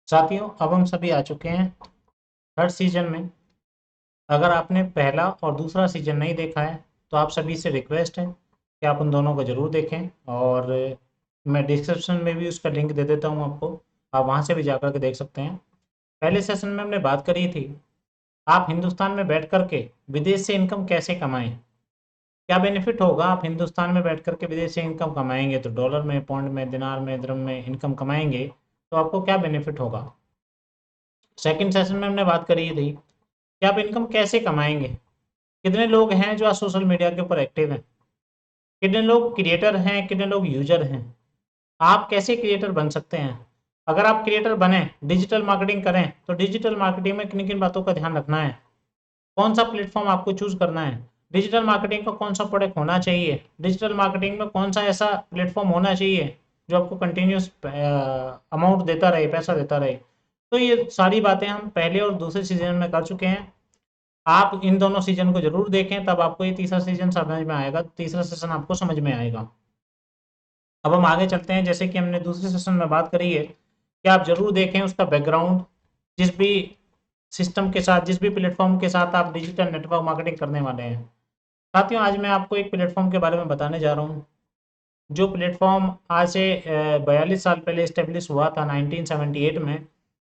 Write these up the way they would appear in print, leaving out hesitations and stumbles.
साथियों, अब हम सभी आ चुके हैं थर्ड सीजन में। अगर आपने पहला और दूसरा सीजन नहीं देखा है तो आप सभी से रिक्वेस्ट है कि आप उन दोनों को ज़रूर देखें। और मैं डिस्क्रिप्शन में भी उसका लिंक दे देता हूँ आपको, आप वहाँ से भी जाकर के देख सकते हैं। पहले सेशन में हमने बात करी थी, आप हिंदुस्तान में बैठ कर के विदेश से इनकम कैसे कमाएं, क्या बेनिफिट होगा। आप हिंदुस्तान में बैठ कर के विदेश से इनकम कमाएंगे तो डॉलर में, पौंड में, दिनार में, दिरहम में इनकम कमाएंगे तो आपको क्या बेनिफिट होगा। सेकंड सेशन में हमने बात करी थी कि आप इनकम कैसे कमाएंगे, कितने लोग हैं जो आज सोशल मीडिया के ऊपर एक्टिव हैं, कितने लोग क्रिएटर हैं, कितने लोग यूजर हैं, आप कैसे क्रिएटर बन सकते हैं। अगर आप क्रिएटर बने, डिजिटल मार्केटिंग करें तो डिजिटल मार्केटिंग में किन किन बातों का ध्यान रखना है, कौन सा प्लेटफॉर्म आपको चूज करना है, डिजिटल मार्केटिंग का कौन सा प्रोडक्ट होना चाहिए, डिजिटल मार्केटिंग में कौन सा ऐसा प्लेटफॉर्म होना चाहिए जो आपको कंटिन्यूस अमाउंट देता रहे, पैसा देता रहे। तो ये सारी बातें हम पहले और दूसरे सीजन में कर चुके हैं। आप इन दोनों सीजन को जरूर देखें, तब आपको ये तीसरा सीजन समझ में आएगा, तीसरा सेशन आपको समझ में आएगा। अब हम आगे चलते हैं। जैसे कि हमने दूसरे सेशन में बात करी है कि आप जरूर देखें उसका बैकग्राउंड, जिस भी सिस्टम के साथ, जिस भी प्लेटफॉर्म के साथ आप डिजिटल नेटवर्क मार्केटिंग करने वाले हैं। साथियों, आज मैं आपको एक प्लेटफॉर्म के बारे में बताने जा रहा हूँ, जो प्लेटफॉर्म आज से 42 साल पहले इस्टेब्लिश हुआ था 1978 में,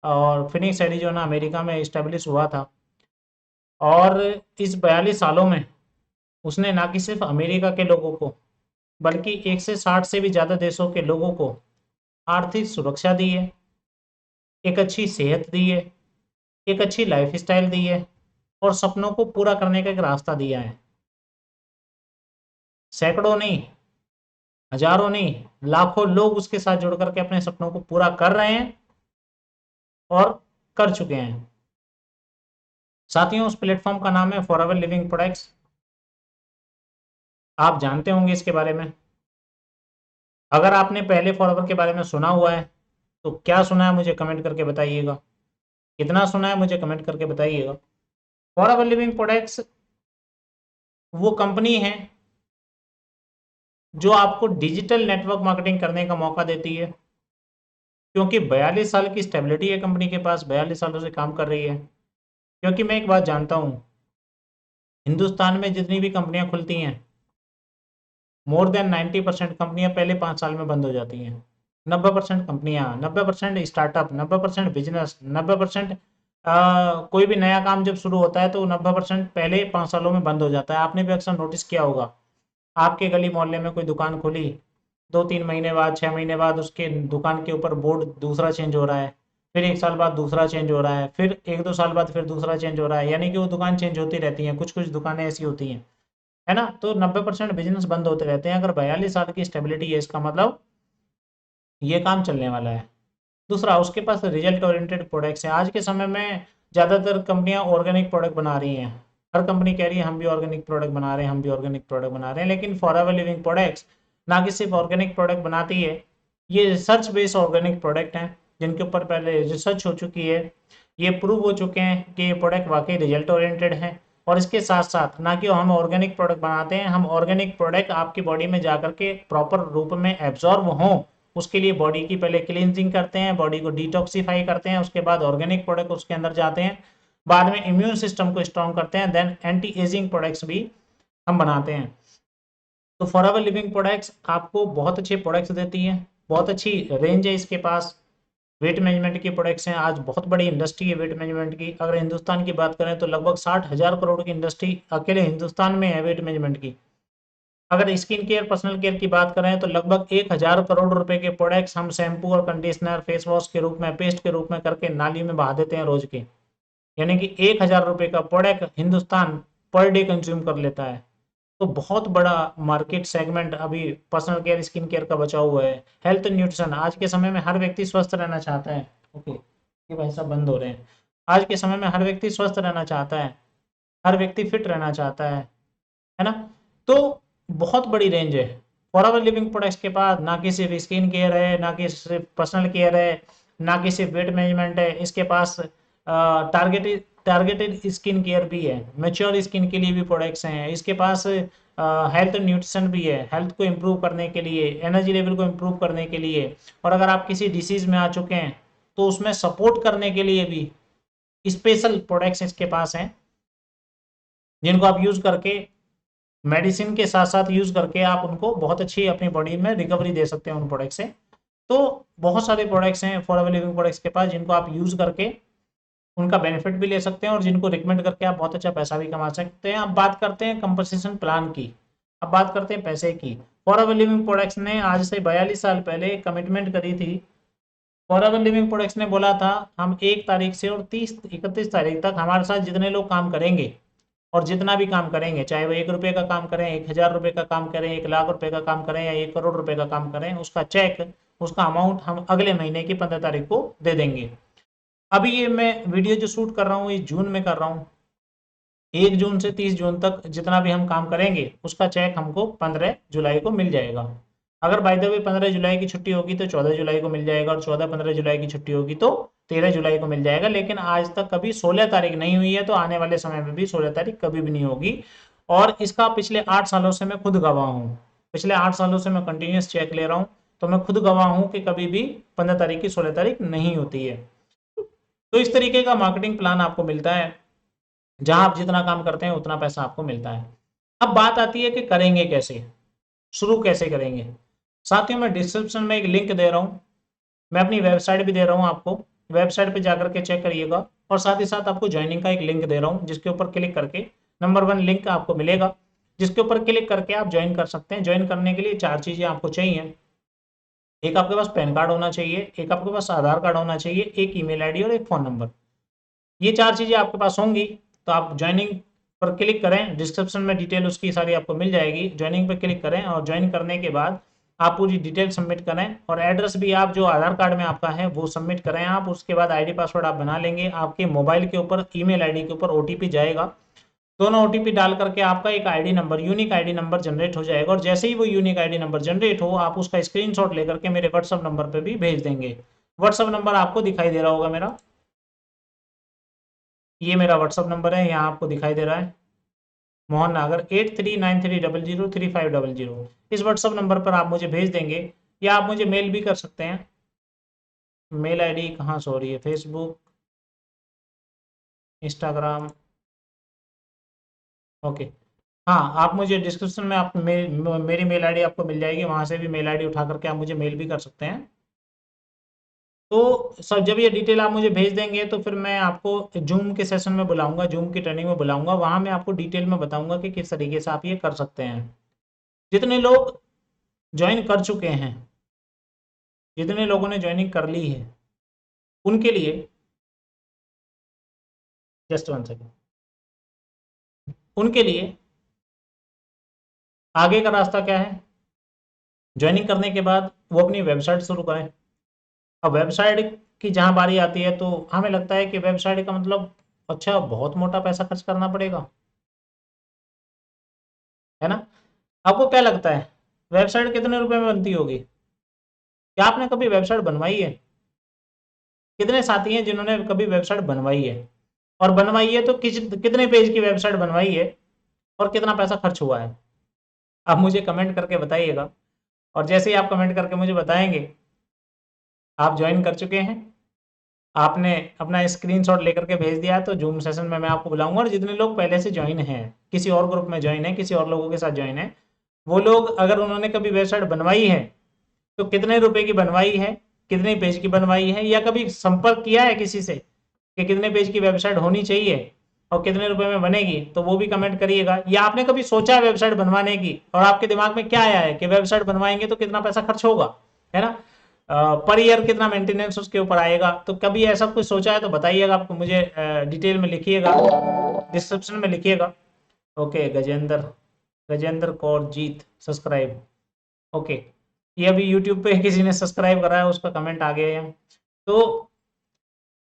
और फिनिक्स एरिजोना अमेरिका में इस्टेब्लिश हुआ था। और इस 42 सालों में उसने ना कि सिर्फ अमेरिका के लोगों को, बल्कि 160 से भी ज़्यादा देशों के लोगों को आर्थिक सुरक्षा दी है, एक अच्छी सेहत दी है, एक अच्छी लाइफ स्टाइल दी है, और सपनों को पूरा करने का एक रास्ता दिया है। सैकड़ों नहीं, हजारों नहीं, लाखों लोग उसके साथ जुड़ करके अपने सपनों को पूरा कर रहे हैं और कर चुके हैं। साथियों, उस प्लेटफॉर्म का नाम है फॉरएवर लिविंग प्रोडक्ट्स। आप जानते होंगे इसके बारे में। अगर आपने पहले फॉरएवर के बारे में सुना हुआ है तो क्या सुना है मुझे कमेंट करके बताइएगा, कितना सुना है मुझे कमेंट करके बताइएगा। फॉरएवर लिविंग प्रोडक्ट्स वो कंपनी है जो आपको डिजिटल नेटवर्क मार्केटिंग करने का मौका देती है, क्योंकि 42 साल की स्टेबिलिटी है कंपनी के पास, 42 सालों से काम कर रही है। क्योंकि मैं एक बात जानता हूँ, हिंदुस्तान में जितनी भी कंपनियां खुलती हैं, मोर देन 90% कंपनियां पहले 5 साल में बंद हो जाती हैं। 90% कंपनियां, 90% स्टार्टअप, 90% बिजनेस, 90% कोई भी नया काम जब शुरू होता है तो 90% पहले 5 सालों में बंद हो जाता है। आपने भी अक्सर नोटिस किया होगा, आपके गली मोहल्ले में कोई दुकान खुली, 2-3 महीने बाद, 6 महीने बाद उसके दुकान के ऊपर बोर्ड दूसरा चेंज हो रहा है, फिर 1 साल बाद दूसरा चेंज हो रहा है, फिर 1-2 साल बाद फिर दूसरा चेंज हो रहा है। यानी कि वो दुकान चेंज होती रहती हैं, कुछ कुछ दुकानें ऐसी होती हैं, है ना। तो 90% बिजनेस बंद होते रहते हैं। अगर 42 साल की स्टेबिलिटी है, इसका मतलब ये काम चलने वाला है। दूसरा, उसके पास रिजल्ट ओरिएंटेड प्रोडक्ट्स हैं। आज के समय में ज़्यादातर कंपनियां ऑर्गेनिक प्रोडक्ट बना रही हैं। हर कंपनी कह रही है हम भी ऑर्गेनिक प्रोडक्ट बना रहे हैं, हम भी ऑर्गेनिक प्रोडक्ट बना रहे हैं। लेकिन फॉरएवर लिविंग प्रोडक्ट्स ना कि सिर्फ ऑर्गेनिक प्रोडक्ट बनाती है, ये रिसर्च बेस्ड ऑर्गेनिक प्रोडक्ट हैं, जिनके ऊपर पहले रिसर्च हो चुकी है। ये प्रूव हो चुके हैं कि ये प्रोडक्ट वाकई रिजल्ट ओरिएंटेड है। और इसके साथ साथ ना कि हम ऑर्गेनिक प्रोडक्ट बनाते हैं, हम ऑर्गेनिक प्रोडक्ट आपकी बॉडी में जाकर के प्रॉपर रूप में एब्जॉर्ब हों, उसके लिए बॉडी की पहले क्लींजिंग करते हैं, बॉडी को डिटॉक्सीफाई करते हैं, उसके बाद ऑर्गेनिक प्रोडक्ट उसके अंदर जाते हैं, बाद में इम्यून सिस्टम को स्ट्रॉन्ग करते हैं, देन एंटी एजिंग प्रोडक्ट्स भी हम बनाते हैं। तो फॉरएवर लिविंग प्रोडक्ट्स आपको बहुत अच्छे प्रोडक्ट्स देती हैं, बहुत अच्छी रेंज है इसके पास। वेट मैनेजमेंट की प्रोडक्ट्स हैं, आज बहुत बड़ी इंडस्ट्री है वेट मैनेजमेंट की। अगर हिंदुस्तान की बात करें तो लगभग 60,000 करोड़ की इंडस्ट्री अकेले हिंदुस्तान में है वेट मैनेजमेंट की। अगर स्किन केयर, पर्सनल केयर की बात करें तो लगभग 1,000 करोड़ रुपए के प्रोडक्ट्स हम शैम्पू और कंडीशनर, फेस वॉश के रूप में, पेस्ट के रूप में करके नाली में बहा देते हैं रोज के। यानी कि 1,000 रुपए का product Hindustan per day consume कर लेता है। तो बहुत बड़ा मार्केट सेगमेंट अभी पर्सनल केयर, स्किन केयर का बचा हुआ है। हेल्थ न्यूट्रिशन, आज के समय में हर व्यक्ति स्वस्थ रहना चाहता है। ओके, ये भाई साहब बंद हो रहे हैं। आज के समय में हर व्यक्ति स्वस्थ रहना चाहता है, हर व्यक्ति फिट रहना चाहता है ना। तो बहुत बड़ी रेंज है फॉरएवर लिविंग प्रोडक्ट्स के पास। ना कि सिर्फ स्किन केयर है, ना कि सिर्फ पर्सनल केयर है, ना कि सिर्फ वेट मैनेजमेंट है, इसके पास टारगेटेड टारगेटेड स्किन केयर भी है, मेच्योर स्किन के लिए भी प्रोडक्ट्स हैं इसके पास। हेल्थ न्यूट्रिशन भी है, हेल्थ को इम्प्रूव करने के लिए, एनर्जी लेवल को इम्प्रूव करने के लिए। और अगर आप किसी डिसीज़ में आ चुके हैं तो उसमें सपोर्ट करने के लिए भी स्पेशल प्रोडक्ट्स इसके पास हैं, जिनको आप यूज करके मेडिसिन के साथ साथ यूज करके आप उनको बहुत अच्छी अपनी बॉडी में रिकवरी दे सकते हैं उन प्रोडक्ट से। तो बहुत सारे प्रोडक्ट्स हैं फॉरएवर लिविंग प्रोडक्ट्स के पास, जिनको आप यूज करके उनका बेनिफिट भी ले सकते हैं और जिनको रिकमेंड करके आप बहुत अच्छा पैसा भी कमा सकते हैं। अब बात करते हैं कंपनसेशन प्लान की, अब बात करते हैं पैसे की। फॉरएवर लिविंग प्रोडक्ट्स ने आज से 42 साल पहले कमिटमेंट करी थी। फॉरएवर लिविंग प्रोडक्ट्स ने बोला था हम 1 तारीख से और 31 तारीख तक हमारे साथ जितने लोग काम करेंगे और जितना भी काम करेंगे, चाहे वो 1 रुपये का काम करें, 1000 रुपये का काम करें, 1 लाख रुपए का काम करें या 1 करोड़ रुपए का काम करें, उसका चेक, उसका अमाउंट हम अगले महीने की 15 तारीख को दे देंगे। अभी ये मैं वीडियो जो शूट कर रहा हूँ ये जून में कर रहा हूँ। 1 जून से 30 जून तक जितना भी हम काम करेंगे उसका चेक हमको 15 जुलाई को मिल जाएगा। अगर बाय द वे 15 जुलाई की छुट्टी होगी तो 14 जुलाई को मिल जाएगा, और 14-15 जुलाई की छुट्टी होगी तो 13 जुलाई को मिल जाएगा। लेकिन आज तक कभी 16 तारीख नहीं हुई है, तो आने वाले समय में भी 16 तारीख कभी भी नहीं होगी। और इसका पिछले 8 सालों से मैं खुद गवाह हूँ, पिछले 8 सालों से मैं कंटिन्यूस चेक ले रहा हूँ, तो मैं खुद गवाह हूँ कि कभी भी 15 तारीख की 16 तारीख नहीं होती है। तो इस तरीके का मार्केटिंग प्लान आपको मिलता है, जहां आप जितना काम करते हैं उतना पैसा आपको मिलता है। अब बात आती है कि करेंगे कैसे, शुरू कैसे करेंगे। साथियों मैं डिस्क्रिप्शन में एक लिंक दे रहा हूं, मैं अपनी वेबसाइट भी दे रहा हूं आपको, वेबसाइट पे जाकर के चेक करिएगा। और साथ ही साथ आपको ज्वाइनिंग का एक लिंक दे रहा हूं, जिसके ऊपर क्लिक करके नंबर 1 लिंक आपको मिलेगा, जिसके ऊपर क्लिक करके आप ज्वाइन कर सकते हैं। ज्वाइन करने के लिए 4 चीजें आपको चाहिए। एक आपके पास पैन कार्ड होना चाहिए, एक आपके पास आधार कार्ड होना चाहिए, एक ईमेल आईडी और एक फोन नंबर। ये 4 चीजें आपके पास होंगी तो आप ज्वाइनिंग पर क्लिक करें, डिस्क्रिप्शन में डिटेल उसकी सारी आपको मिल जाएगी। ज्वाइनिंग पर क्लिक करें और ज्वाइन करने के बाद आप पूरी डिटेल सबमिट करें, और एड्रेस भी आप जो आधार कार्ड में आपका है वो सबमिट करें आप। उसके बाद आईडी पासवर्ड आप बना लेंगे, आपके मोबाइल के ऊपर ईमेल आईडी के ऊपर ओटीपी जाएगा। दोनों ओटीपी डाल करके आपका एक ID number, unique ID number generate हो जाएगा, और जैसे ही वो यूनिक आईडी नंबर जनरेट हो आप उसका स्क्रीनशॉट लेकर के मेरे व्हाट्सअप नंबर पर भी भेज देंगे। व्हाट्सअप नंबर आपको दिखाई दे रहा होगा मेरा, ये मेरा व्हाट्सअप नंबर है, यहाँ आपको दिखाई दे रहा है, मोहन नागर 8393003500। इस व्हाट्सअप नंबर पर आप मुझे भेज देंगे, या आप मुझे मेल भी कर सकते हैं। मेल आईडी कहाँ से हो रही है, फेसबुक, इंस्टाग्राम, ओके। हाँ, आप मुझे डिस्क्रिप्शन में आप मेरी मेल आईडी आपको मिल जाएगी, वहाँ से भी मेल आईडी उठा करके आप मुझे मेल भी कर सकते हैं। तो सर जब ये डिटेल आप मुझे भेज देंगे तो फिर मैं आपको जूम के सेशन में बुलाऊंगा, जूम की ट्रेनिंग में बुलाऊंगा, वहाँ मैं आपको डिटेल में बताऊंगा कि किस तरीके से आप ये कर सकते हैं। जितने लोग ज्वाइन कर चुके हैं, जितने लोगों ने ज्वाइनिंग कर ली है, उनके लिए जस्ट 1 सेकेंड, उनके लिए आगे का रास्ता क्या है। ज्वाइनिंग करने के बाद वो अपनी वेबसाइट शुरू करें। अब वेबसाइट की जहाँ बारी आती है तो हमें लगता है कि वेबसाइट का मतलब अच्छा बहुत मोटा पैसा खर्च करना पड़ेगा, है ना। आपको क्या लगता है वेबसाइट कितने रुपए में बनती होगी? क्या आपने कभी वेबसाइट बनवाई है? कितने साथी हैं जिन्होंने कभी वेबसाइट बनवाई है? और बनवाई है तो कितने पेज की वेबसाइट बनवाई है और कितना पैसा खर्च हुआ है? आप मुझे कमेंट करके बताइएगा। और जैसे ही आप कमेंट करके मुझे बताएंगे आप ज्वाइन कर चुके हैं, आपने अपना स्क्रीनशॉट लेकर के भेज दिया है, तो जूम सेशन में मैं आपको बुलाऊंगा। और जितने लोग पहले से ज्वाइन हैं, किसी और ग्रुप में ज्वाइन है, किसी और लोगों के साथ ज्वाइन है, वो लोग अगर उन्होंने कभी वेबसाइट बनवाई है तो कितने रुपए की बनवाई है, कितने पेज की बनवाई है, या कभी संपर्क किया है किसी से कि कितने पेज की वेबसाइट होनी चाहिए और कितने रुपए में बनेगी, तो वो भी कमेंट करिएगा। या आपने कभी सोचा है वेबसाइट बनवाने की और आपके दिमाग में क्या आया है कि वेबसाइट बनवाएंगे तो कितना पैसा खर्च होगा, है ना, पर ईयर कितना मेंटेनेंस उसके ऊपर आएगा। तो कभी ऐसा कुछ सोचा है तो बताइएगा, आपको मुझे डिटेल में लिखिएगा, डिस्क्रिप्शन में लिखिएगा। ओके, गजेंद्र, गजेंद्र कौर जीत सब्सक्राइब, ओके। ये अभी यूट्यूब पे किसी ने सब्सक्राइब करा है, उसका कमेंट आ गया है। तो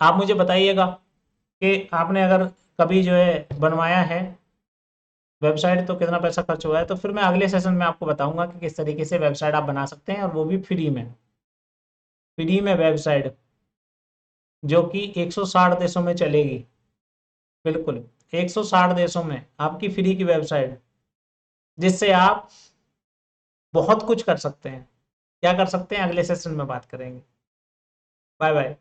आप मुझे बताइएगा कि आपने अगर कभी जो है बनवाया है वेबसाइट तो कितना पैसा खर्च हुआ है। तो फिर मैं अगले सेशन में आपको बताऊंगा कि किस तरीके से वेबसाइट आप बना सकते हैं, और वो भी फ्री में, फ्री में वेबसाइट जो कि 160 देशों में चलेगी। बिल्कुल 160 देशों में आपकी फ्री की वेबसाइट, जिससे आप बहुत कुछ कर सकते हैं। क्या कर सकते हैं अगले सेशन में बात करेंगे। Bye bye.